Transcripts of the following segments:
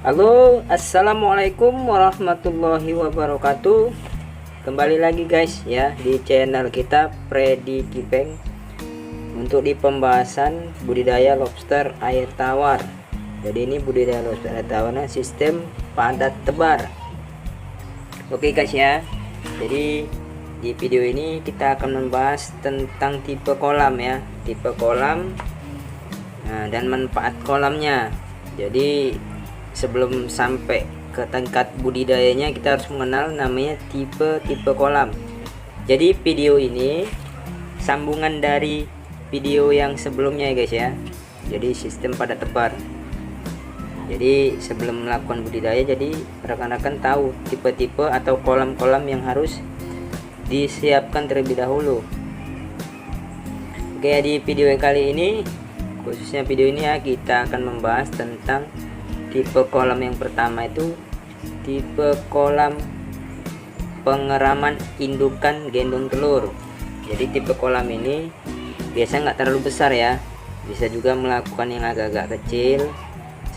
Halo, assalamualaikum warahmatullahi wabarakatuh. Kembali lagi guys ya di channel kita Freddy Kipeng untuk di pembahasan budidaya lobster air tawar. Jadi ini budidaya lobster air tawar sistem padat tebar. Oke guys ya. Jadi di video ini kita akan membahas tentang tipe kolam ya, tipe kolam dan manfaat kolamnya. Jadi sebelum sampai ke tingkat budidayanya kita harus mengenal namanya tipe kolam. Jadi video ini sambungan dari video yang sebelumnya ya guys ya. Jadi sistem padat tebar. Jadi sebelum melakukan budidaya, jadi rekan-rekan tahu tipe-tipe atau kolam-kolam yang harus disiapkan terlebih dahulu. Oke, di video kali ini, khususnya video ini ya, kita akan membahas tentang tipe kolam yang pertama, itu tipe kolam pengeraman indukan gendong telur. Jadi tipe kolam ini biasanya nggak terlalu besar ya, bisa juga melakukan yang agak-agak kecil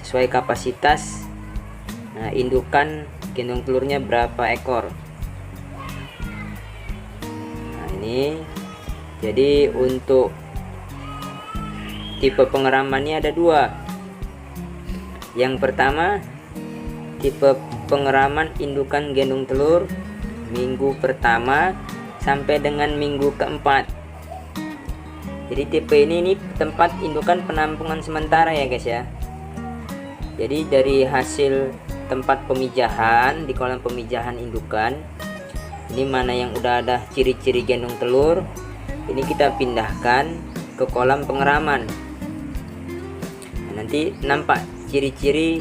sesuai kapasitas. Nah, indukan gendong telurnya berapa ekor. Nah ini, jadi untuk tipe pengeramannya ada dua. Yang pertama, tipe pengeraman indukan gendong telur minggu pertama sampai dengan minggu keempat. Jadi tipe ini tempat indukan penampungan sementara ya guys ya. Jadi dari hasil tempat pemijahan, di kolam pemijahan indukan, ini mana yang udah ada ciri-ciri gendong telur, ini kita pindahkan ke kolam pengeraman. Nah, nanti nampak ciri-ciri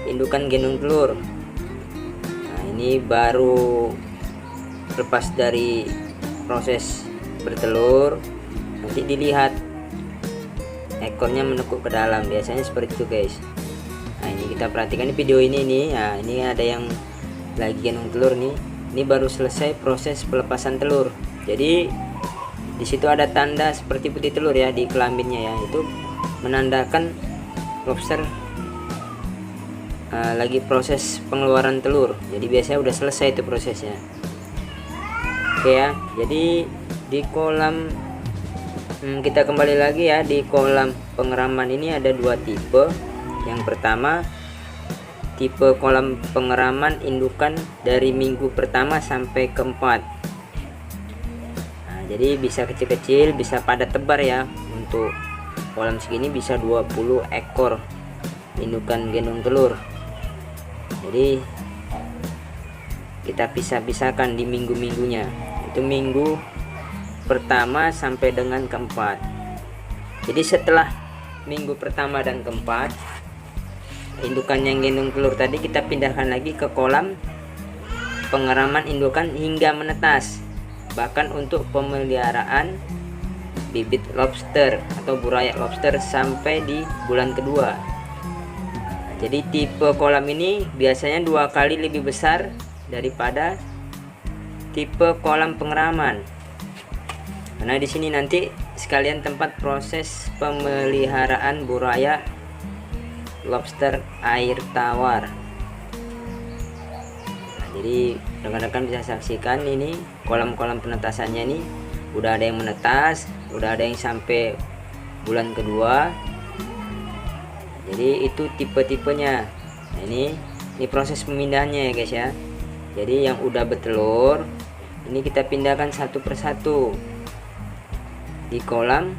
indukan gendong telur. Nah ini baru lepas dari proses bertelur, nanti dilihat ekornya menekuk ke dalam, biasanya seperti itu guys. Nah ini kita perhatikan di video ini nih. Nah ini ada yang lagi gendong telur nih, ini baru selesai proses pelepasan telur. Jadi di situ ada tanda seperti putih telur ya di kelaminnya ya, itu menandakan lobster lagi proses pengeluaran telur. Jadi biasanya udah selesai itu prosesnya. Oke ya, jadi di kolam kita kembali lagi ya, di kolam pengeraman ini ada dua tipe. Yang pertama, tipe kolam pengeraman indukan dari minggu pertama sampai keempat. Nah, jadi bisa kecil-kecil, bisa padat tebar ya. Untuk kolam segini bisa 20 ekor indukan gendong telur. Jadi kita pisah-pisahkan di minggu-minggunya, itu minggu pertama sampai dengan keempat. Jadi setelah minggu pertama dan keempat, indukan yang gendong telur tadi kita pindahkan lagi ke kolam pengeraman indukan hingga menetas. Bahkan untuk pemeliharaan bibit lobster atau burayak lobster sampai di bulan kedua. Jadi tipe kolam ini biasanya 2 kali lebih besar daripada tipe kolam pengeraman. Karena di sini nanti sekalian tempat proses pemeliharaan burayak lobster air tawar. Nah, jadi rekan-rekan bisa saksikan ini kolam-kolam penetasannya nih, udah ada yang menetas, udah ada yang sampai bulan kedua. Jadi itu tipe-tipenya. Nah ini proses pemindahannya ya guys ya. Jadi yang udah bertelur ini kita pindahkan satu persatu di kolam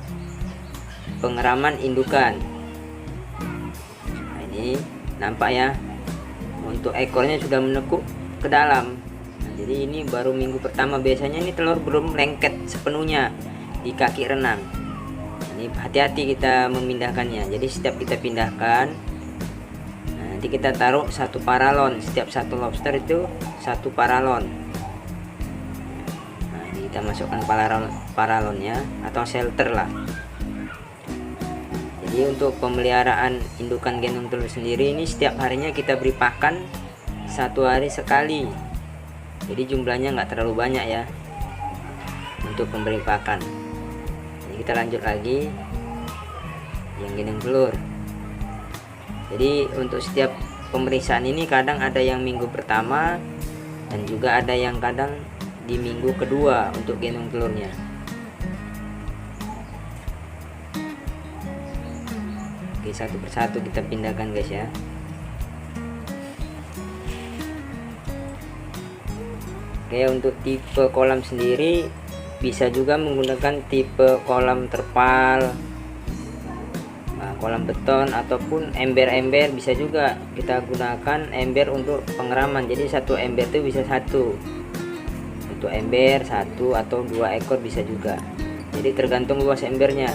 pengeraman indukan. Nah ini nampak ya, untuk ekornya sudah menekuk ke dalam. Nah, jadi ini baru minggu pertama, biasanya ini telur belum lengket sepenuhnya di kaki renang. Ini hati-hati kita memindahkannya. Jadi setiap kita pindahkan, nah, nanti kita taruh satu paralon. Setiap satu lobster itu satu paralon. Nah ini kita masukkan paralonnya atau shelter lah. Jadi untuk pemeliharaan indukan gendong telur sendiri ini setiap harinya kita beri pakan 1 hari sekali. Jadi jumlahnya nggak terlalu banyak ya untuk pemberi pakan. Jadi kita lanjut lagi yang gendong telur. Jadi untuk setiap pemeriksaan ini kadang ada yang minggu pertama dan juga ada yang kadang di minggu kedua untuk gendong telurnya. Oke, satu persatu kita pindahkan guys ya. Oke, untuk tipe kolam sendiri bisa juga menggunakan tipe kolam terpal, kolam beton ataupun ember-ember. Bisa juga kita gunakan ember untuk pengeraman, jadi satu ember itu bisa satu untuk ember, satu atau 2 ekor bisa juga, jadi tergantung luas embernya.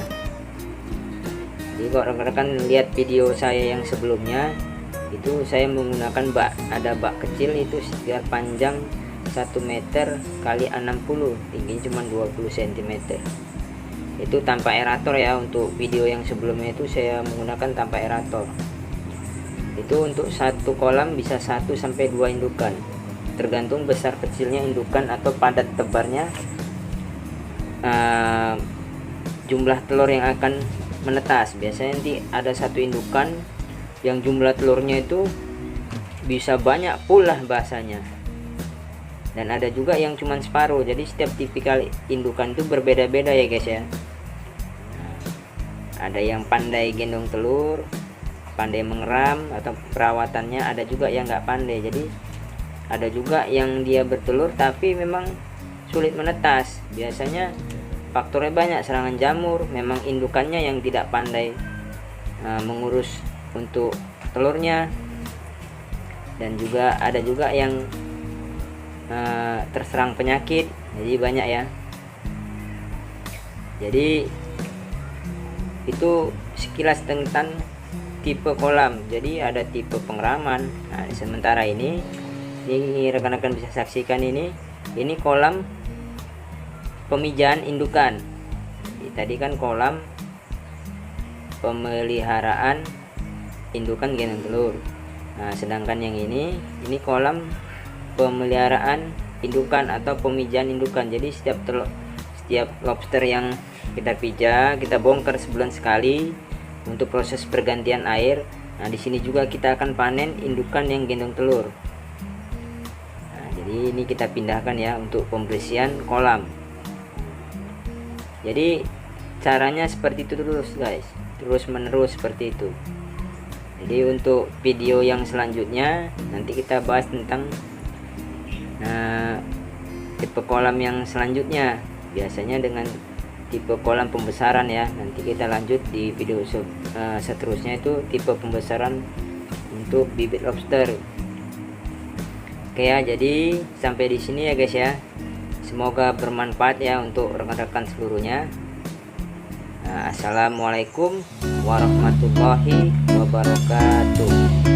Jadi kalau rekan-rekan lihat video saya yang sebelumnya itu saya menggunakan bak, ada bak kecil itu sekitar panjang 1 meter kali 60, tingginya cuma 20 cm. Itu tanpa aerator ya. Untuk video yang sebelumnya itu saya menggunakan tanpa aerator. Itu untuk satu kolam bisa 1 sampai 2 indukan, tergantung besar kecilnya indukan atau padat tebarnya jumlah telur yang akan menetas. Biasanya nanti ada satu indukan yang jumlah telurnya itu bisa banyak pula bahasanya, dan ada juga yang cuman separuh. Jadi setiap tipikal indukan itu berbeda-beda ya guys ya. Ada yang pandai gendong telur, pandai mengeram atau perawatannya, ada juga yang nggak pandai. Jadi ada juga yang dia bertelur tapi memang sulit menetas. Biasanya faktornya banyak, serangan jamur, memang indukannya yang tidak pandai mengurus untuk telurnya, dan juga ada juga yang terserang penyakit. Jadi banyak ya. Jadi itu sekilas tentang tipe kolam. Jadi ada tipe pengeraman. Nah, sementara ini rekan-rekan bisa saksikan ini kolam pemijahan indukan. Jadi, tadi kan kolam pemeliharaan indukan gendong telur. Nah, sedangkan yang ini kolam pemeliharaan indukan atau pemijahan indukan. Jadi setiap lobster yang kita pijah, kita bongkar sebulan sekali untuk proses pergantian air. Nah, di sini juga kita akan panen indukan yang gendong telur. Nah, jadi ini kita pindahkan ya untuk pembersihan kolam. Jadi caranya seperti itu terus guys, terus menerus seperti itu. Jadi untuk video yang selanjutnya nanti kita bahas tentang tipe kolam yang selanjutnya, biasanya dengan tipe kolam pembesaran ya. Nanti kita lanjut di video seterusnya, itu tipe pembesaran untuk bibit lobster. Oke ya, jadi sampai di sini ya guys ya. Semoga bermanfaat ya untuk rekan-rekan seluruhnya. Assalamualaikum warahmatullahi wabarakatuh.